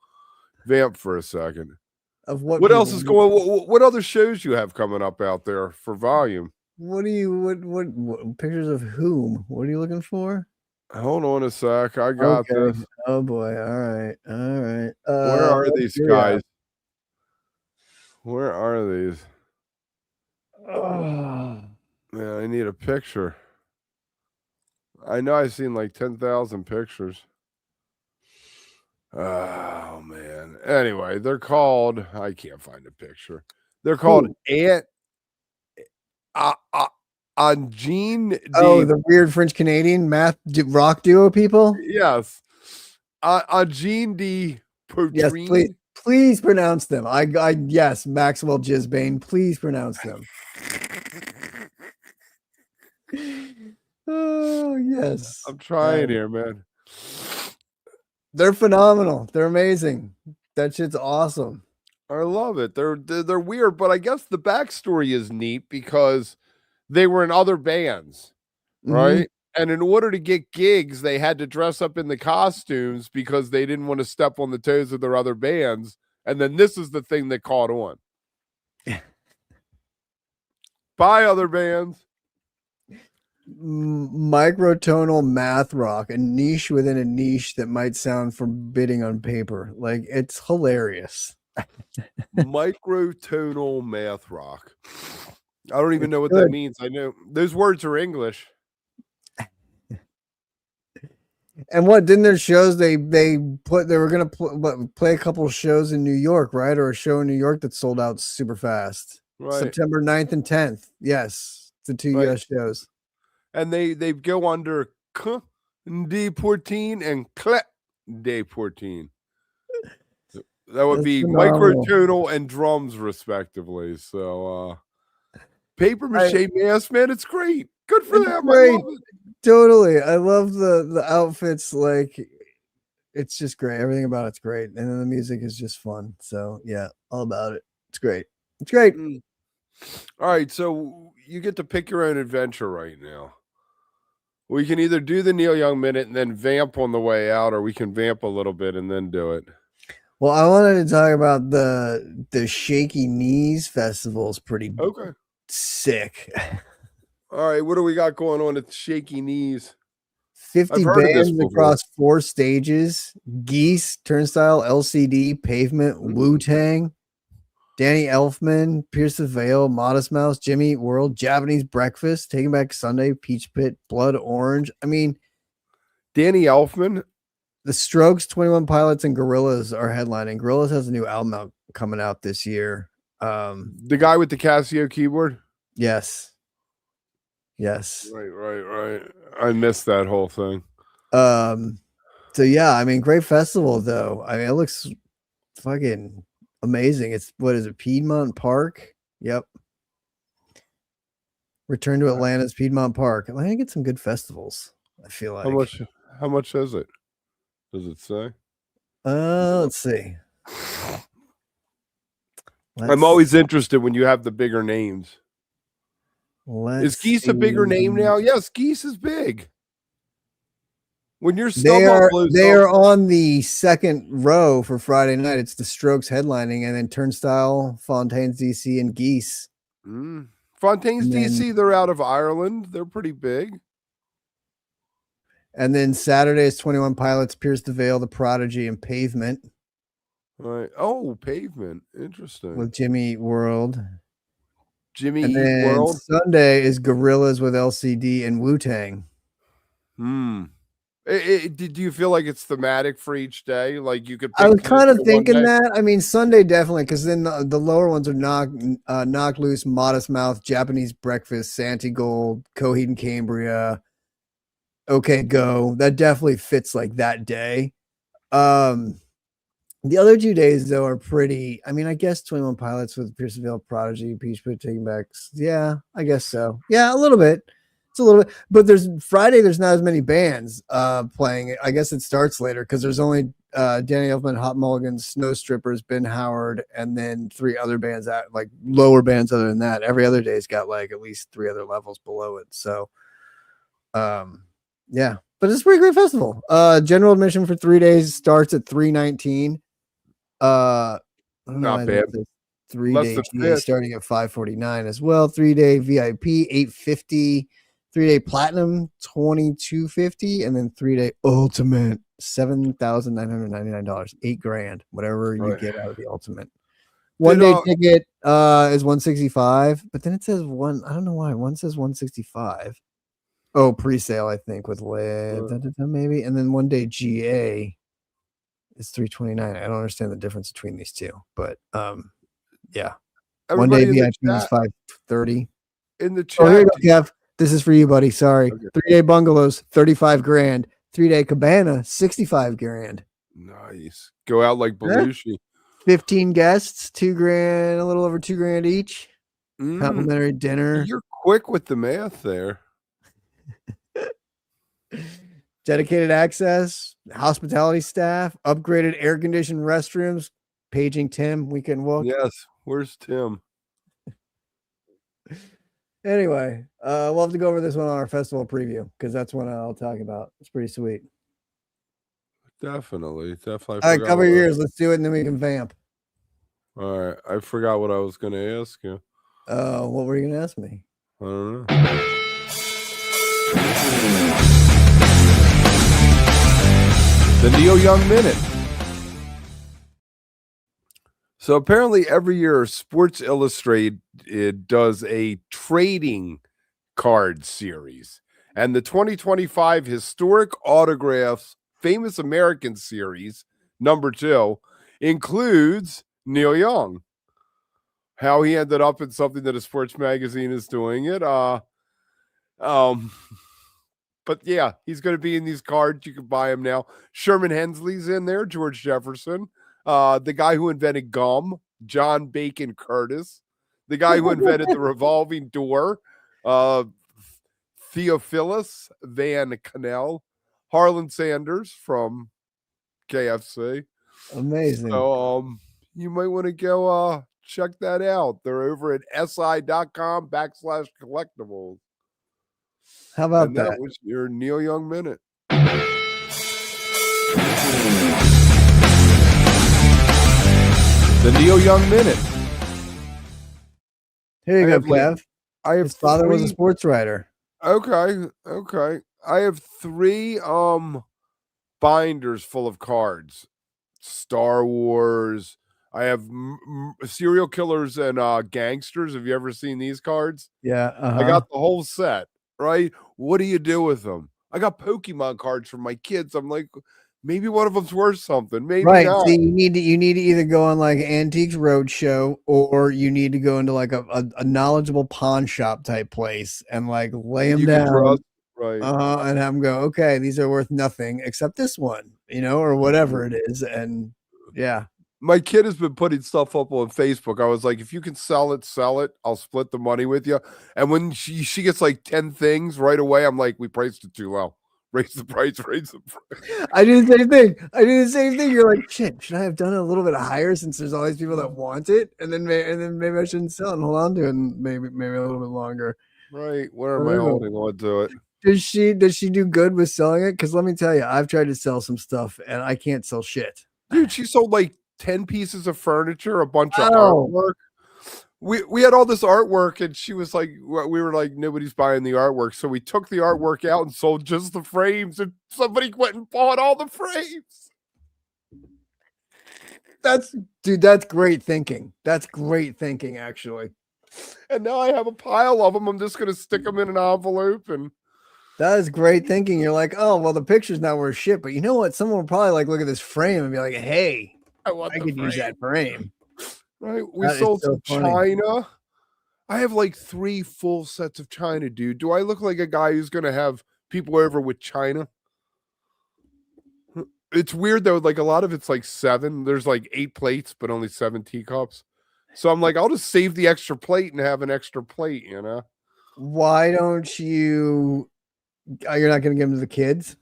Vamp for a second. Of what else is going? What other shows you have coming up out there for volume? What pictures of whom? What are you looking for? Hold on a sec. I got this. Oh boy. All right. Where are these guys? Where are these? Oh. Yeah, I need a picture. I know I've seen like 10,000 pictures. Oh man. Anyway, they're called. I can't find a picture. They're called Angine. Oh, the weird French Canadian math rock duo people. Yes, Angine de Poitrine. Yes, please pronounce them. Yes, Maxwell Gisbane. Please pronounce them. Yes. I'm trying here, man. They're phenomenal. They're amazing. That shit's awesome. I love it. They're weird, but I guess the backstory is neat because they were in other bands, right? And in order to get gigs, they had to dress up in the costumes because they didn't want to step on the toes of their other bands. And then this is the thing that caught on. Bye, other bands. Microtonal math rock, a niche within a niche that might sound forbidding on paper. Like, it's hilarious. Microtonal math rock. I don't even know what good. that means. I know those words are English. And what didn't their shows they were gonna play a couple of shows in New York, right? Or a show in New York that sold out super fast. Right. September 9th and 10th. Yes, the two US shows. And they go under D14 and D14. That would be phenomenal. Microtonal and drums, respectively. So, paper mache mask, man, it's great. Good for them. Great. I love it. Totally. I love the outfits. Like, it's just great. Everything about it's great. And then the music is just fun. So, yeah, all about it. It's great. It's great. All right. So, you get to pick your own adventure right now. We can either do the Neil Young minute and then vamp on the way out, or we can vamp a little bit and then do it. Well, I wanted to talk about the Shaky Knees festival. Is pretty sick. All right, what do we got going on at Shaky Knees? 50 bands across 4 stages: Geese, Turnstile, LCD, Pavement, Wu-Tang, Danny Elfman, Pierce the Veil, Modest Mouse, Jimmy Eat World, Japanese Breakfast, Taking Back Sunday, Peach Pit, Blood Orange. I mean, Danny Elfman. The Strokes, 21 Pilots, and Gorillaz are headlining. Gorillaz has a new album coming out this year. The guy with the Casio keyboard? Yes. Yes. Right. I missed that whole thing. So yeah, I mean, great festival though. I mean, it looks fucking amazing. It's what is it, Piedmont Park? Yep. Return to Atlanta's Piedmont Park. Atlanta gets some good festivals, I feel like. How much is it? Does it say? Let's see. I'm always interested when you have the bigger names. Is Geese a bigger name now? Yes, Geese is big. When you're they are on the second row for Friday night. It's the Strokes headlining, and then Turnstile, Fontaines DC, and Geese. Fontaines DC, they're out of Ireland. They're pretty big. And then Saturday is 21 Pilots, Pierce the Veil, The Prodigy, and Pavement. Right. Oh, Pavement. Interesting. With Jimmy Eat World. Jimmy Eat World. Sunday is Gorillaz with LCD and Wu-Tang. Do you feel like it's thematic for each day? Like you could pick I was kind of thinking that. I mean, Sunday definitely, because then the lower ones are Knock Loose, Modest Mouth, Japanese Breakfast, Santi Gold, Coheed and Cambria, Okay Go. That definitely fits like that day. The other 2 days though are pretty. I mean, I guess 21 Pilots with Pierce the Veil, Prodigy, Peach Pit, Taking Back. Yeah, I guess so. Yeah, a little bit. It's a little bit, but there's Friday. There's not as many bands playing. I guess it starts later because there's only Danny Elfman, Hot Mulligans, Snow Strippers, Ben Howard, and then 3 other bands that like lower bands. Other than that, every other day's got like at least 3 other levels below it. So, yeah, but it's a pretty great festival. General admission for 3 days starts at $319. Not bad. 3-day GA starting at $549 as well. 3-day VIP $850. 3-day platinum $2250, and then 3-day ultimate $7,999, $8,000, whatever you get out of the ultimate. 1-day ticket is $165, but then it says one. I don't know why one says $165. Oh, pre-sale, I think with maybe, and then 1-day GA is $329. I don't understand the difference between these two, but yeah. Everybody 1-day VIP is $530. In the chat, oh, here you go, Kev. This is for you, buddy. Sorry. Okay. 3-day bungalows, $35,000. 3-day cabana, $65,000. Nice. Go out like Belushi. 15 guests, $2,000, a little over $2,000 each. Complimentary dinner. You're quick with the math there. Dedicated access, hospitality staff, upgraded air-conditioned restrooms, paging Tim, weekend Wook. Yes. Where's Tim? Anyway, we'll have to go over this one on our festival preview because that's what I'll talk about. It's pretty sweet. Definitely. All right, cover your ears. Let's do it, and then we can vamp. All right. I forgot what I was going to ask you. What were you going to ask me? I don't know. The Neil Young Minute. So apparently every year Sports Illustrated does a trading card series. And the 2025 Historic Autographs Famous American Series, #2, includes Neil Young. How he ended up in something that a sports magazine is doing it. But yeah, he's going to be in these cards. You can buy them now. Sherman Hensley's in there. George Jefferson. The guy who invented gum. John Bacon Curtis. The guy who invented the revolving door. Theophilus Van Cannell. Harlan Sanders from KFC. Amazing. So you might want to go check that out. They're over at si.com/collectibles. How about that? That was your Neil Young Minute. The Neil Young Minute. Here you go, Kev. His father was a sports writer. Okay. I have 3 binders full of cards. Star Wars. I have serial killers and gangsters. Have you ever seen these cards? Yeah. I got the whole set, right? What do you do with them? I got Pokemon cards for my kids. I'm like, maybe one of them's worth something. Maybe not. See, you need to either go on like Antiques Roadshow or you need to go into like a knowledgeable pawn shop type place and like lay them down. Right. And have them go, okay, these are worth nothing except this one, or whatever it is. And yeah. My kid has been putting stuff up on Facebook. I was like, if you can sell it, I'll split the money with you. And when she gets like 10 things right away, I'm like, we priced it too low. Raise the price. I do the same thing. You're like, shit, should I have done it a little bit higher since there's all these people that want it? And then maybe I shouldn't sell it and hold on to it and maybe a little bit longer. Right. Where am I holding on to it? Does she do good with selling it? Because let me tell you, I've tried to sell some stuff and I can't sell shit. Dude, she sold like 10 pieces of furniture, a bunch of artwork. We had all this artwork and she was like, we were like, nobody's buying the artwork. So we took the artwork out and sold just the frames and somebody went and bought all the frames. That's great thinking. That's great thinking, actually. And now I have a pile of them. I'm just going to stick them in an envelope. And that is great thinking. You're like, oh, well, the picture's not worth shit. But you know what? Someone will probably like look at this frame and be like, hey, I could use that frame. Right. We sold some China. I have like 3 full sets of China, dude. Do I look like a guy who's going to have people over with China? It's weird though. Like a lot of it's like 7. There's like 8 plates, but only 7 teacups. So I'm like, I'll just save the extra plate and have an extra plate, Why don't you? You're not going to give them to the kids?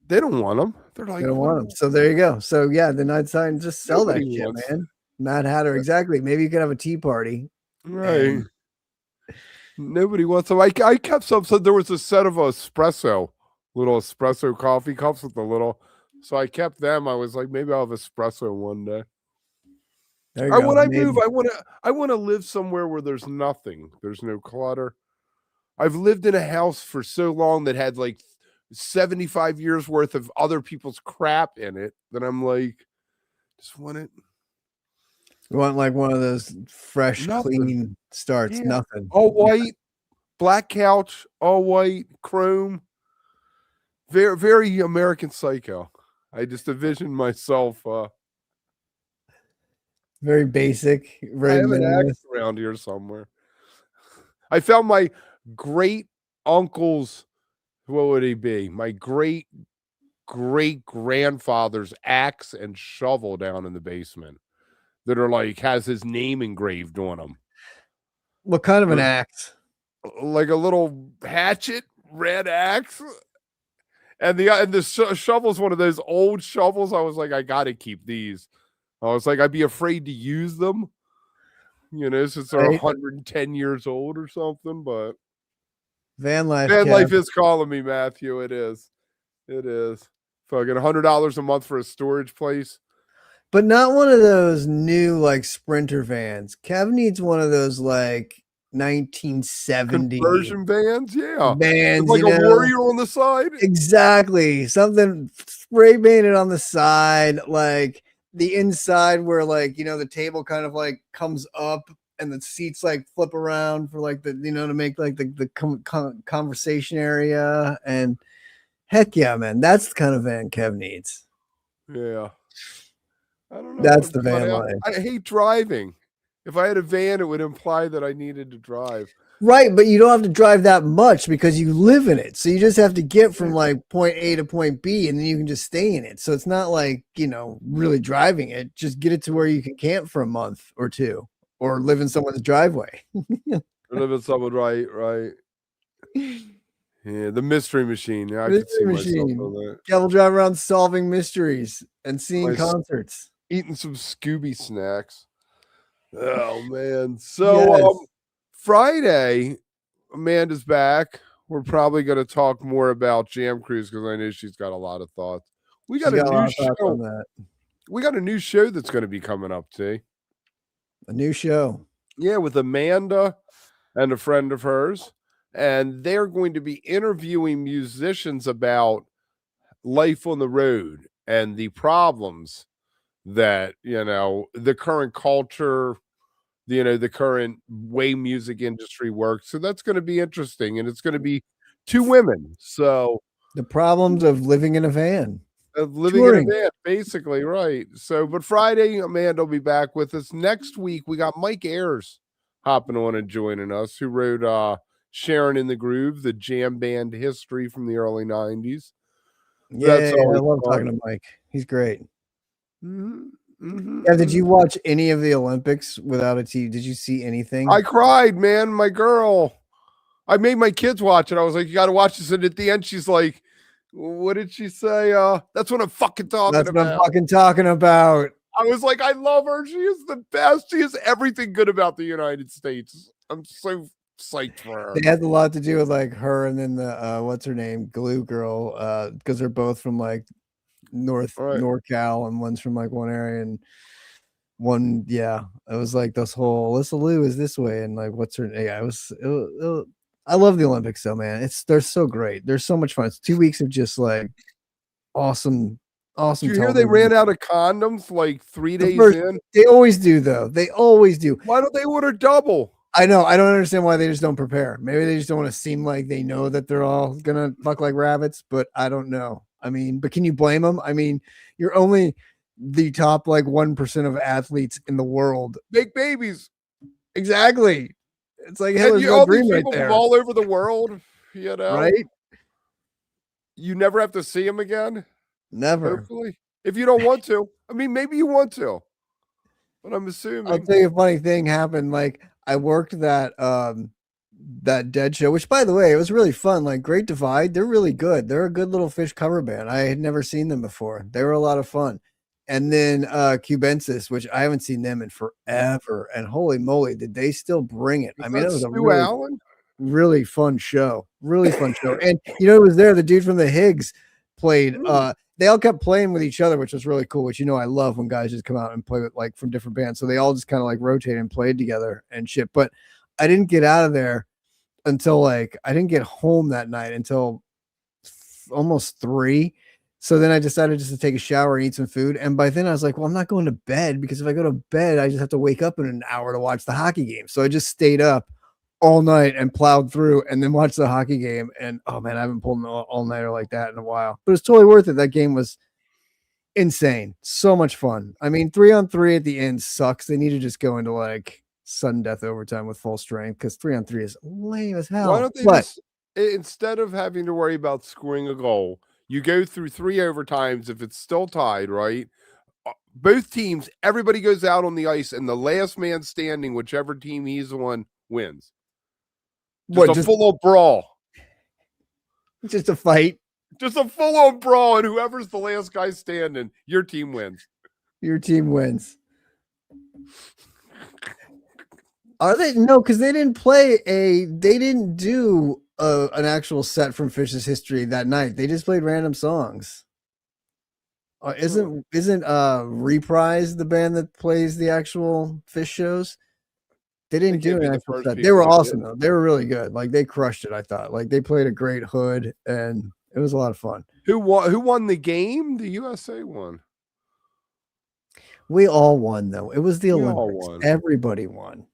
They don't want them. They're like, they don't want them. So there you go. So yeah, then I'd sign. Just sell that shit, man. Mad Hatter, exactly. Maybe you could have a tea party. Right. Nobody wants them. I kept some. So there was a set of little espresso coffee cups with the little. So I kept them. I was like, maybe I'll have espresso one day. When I move, I want to live somewhere where there's nothing. There's no clutter. I've lived in a house for so long that had like 75 years worth of other people's crap in it that I'm like, just want it. You want like one of those fresh, clean starts. Yeah. Nothing. All white, black couch, all white, chrome. Very, very American Psycho. I just envision myself. Very basic. Very I have an axe around here somewhere. I found my great uncle's. What would he be? My great grandfather's axe and shovel down in the basement. That are like has his name engraved on them. What kind of an axe? Like a little hatchet, red axe. And the shovel's one of those old shovels. I was like, I got to keep these. I was like, I'd be afraid to use them, since they're 110 years old or something. But van life is calling me, Matthew. It is. Fucking $100 a month for a storage place. But not one of those new like Sprinter vans. Kev needs one of those like 1970 conversion vans, vans, with like a warrior on the side. Exactly, something spray painted on the side, like the inside where like the table kind of like comes up and the seats like flip around for like the to make like the conversation area. And heck yeah, man, that's the kind of van Kev needs. Yeah. I don't know. That's the van life. I hate driving. If I had a van, it would imply that I needed to drive. Right, but you don't have to drive that much because you live in it. So you just have to get from like point A to point B, and then you can just stay in it. So it's not like, really driving it. Just get it to where you can camp for a month or two or live in someone's driveway. Live in someone, right. Yeah, the mystery machine. Yeah, I could see myself on that. Devil drive around solving mysteries and seeing concerts. Eating some Scooby snacks. Oh, man. So Friday, Amanda's back. We're probably going to talk more about Jam Cruise because I know she's got a lot of thoughts. We got a new show. We got a new show that's going to be coming up, T. A new show. Yeah, with Amanda and a friend of hers. And they're going to be interviewing musicians about life on the road and the problems that, the current culture, the current way music industry works. So that's going to be interesting. And it's going to be two women. So the problems of living in a van. In a van, basically, right. So, but Friday, Amanda will be back with us. Next week, we got Mike Ayers hopping on and joining us, who wrote Sharon in the Groove, the jam band history from the early 90s. Yeah, I love talking to Mike. He's great. Yeah, did you watch any of the Olympics without a TV? Did you see anything? I cried, man. My girl. I made my kids watch it. I was like, you got to watch this. And at the end, she's like, what did she say? That's what I'm fucking talking about. That's what I'm fucking talking about. I was like, I love her. She is the best. She is everything good about the United States. I'm so psyched for her. They had a lot to do with like her and then the what's her name, Glue Girl, because they're both from like NorCal, and one's from like one area, and one, it was like this whole Alyssa Liu is this way, and like what's her name? Yeah, I love the Olympics though, man. They're so great. They're so much fun. It's 2 weeks of just like awesome. Did you hear they ran out of condoms like 3 days in? They always do though. They always do. Why don't they order double? I know. I don't understand why they just don't prepare. Maybe they just don't want to seem like they know that they're all gonna fuck like rabbits, but I don't know. I mean, but can you blame them? I mean, you're only the top like 1% of athletes in the world make babies. Exactly. It's like Hitler's all these people from all over the world, right? You never have to see them again. Never. Hopefully. If you don't want to. I mean, maybe you want to. But I'm assuming. I'll tell you a funny thing happened. Like I worked that Dead show, which by the way, it was really fun. Like Great Divide, they're really good. They're a good little Phish cover band. I had never seen them before. They were a lot of fun. And then Cubensis, which I haven't seen them in forever. And holy moly, did they still bring it? I mean, it was a really fun show. Really fun show. And it was there. The dude from the Higgs played. They all kept playing with each other, which was really cool. Which I love when guys just come out and play with like from different bands. So they all just kind of like rotated and played together and shit. But I didn't get out of there until I didn't get home that night until almost 3. So then I decided just to take a shower and eat some food. And by then I was like, well, I'm not going to bed because if I go to bed, I just have to wake up in an hour to watch the hockey game. So I just stayed up all night and plowed through and then watched the hockey game. And oh man, I haven't pulled an all-nighter like that in a while, but it's totally worth it. That game was insane. So much fun. I mean, 3-on-3 at the end sucks. They need to just go into like sudden death overtime with full strength because 3-on-3 is lame as hell. Why don't they just, instead of having to worry about scoring a goal, you go through 3 overtimes if it's still tied, right? Both teams, everybody goes out on the ice, and the last man standing, whichever team he's on, wins. Just a full-on brawl. Just a fight. Just a full-on brawl, and whoever's the last guy standing, your team wins. Your team wins. Are they? No, because they didn't they didn't do an actual set from Phish's history that night. They just played random songs. Isn't Reprise the band that plays the actual Phish shows? They didn't do an actual set. They were awesome though. They were really good. Like they crushed it, I thought. Like they played a great Hood and it was a lot of fun. Who won the game? The USA won. We all won though. It was the Olympics. Everybody won.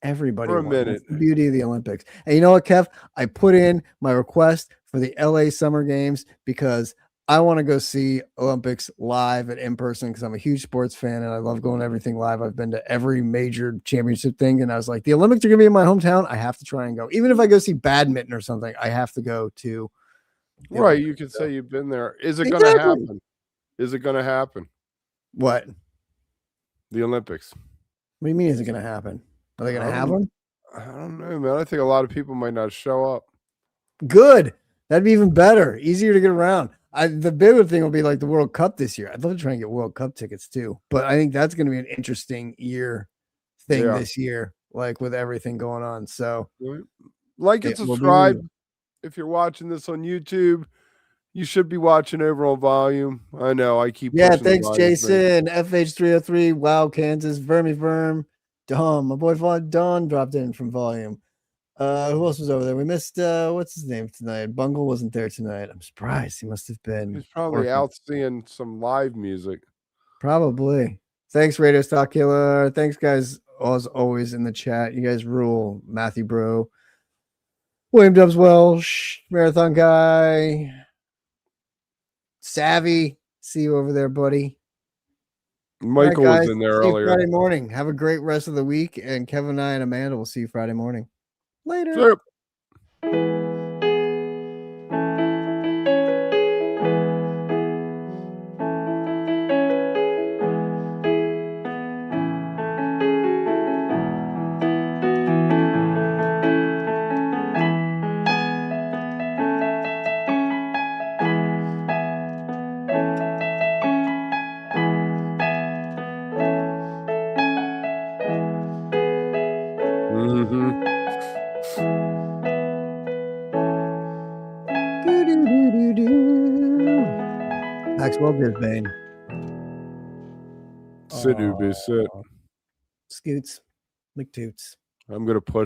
Everybody for a won. minute. That's the beauty of the Olympics. And you know what, Kev? I put in my request for the LA Summer Games because I want to go see Olympics live and in person because I'm a huge sports fan and I love going to everything live. I've been to every major championship thing. And I was like, the Olympics are going to be in my hometown. I have to try and go. Even if I go see badminton or something, I have to go to. Right. You could say you've been there. Is it going to happen? Is it going to happen? What? The Olympics. What do you mean is it going to happen? Are they going to have them? I don't know, man. I think a lot of people might not show up. Good. That'd be even better. Easier to get around. The bigger thing will be like the World Cup this year. I'd love to try and get World Cup tickets too. But I think that's going to be an interesting thing this year, like with everything going on. So like and subscribe. If you're watching this on YouTube, you should be watching over on volume. I know I keep thanks, Jason. FH303, Wow, Kansas, Verm. Dom, my boy Don dropped in from volume. Who else was over there? We missed what's his name tonight? Bungle wasn't there tonight. I'm surprised. He must have been. He's probably out seeing some live music. Probably. Thanks, Radio Stock Killer. Thanks, guys, as always in the chat. You guys rule. Matthew Bro, William Dubs Welsh, Marathon Guy, Savvy. See you over there, buddy. Michael was in there earlier. Friday morning. Have a great rest of the week. And Kevin and I and Amanda will see you Friday morning. Later. Sure. Maxwell Brisbane. Sit, Ubi, sit. Scoots. McToots. I'm going to push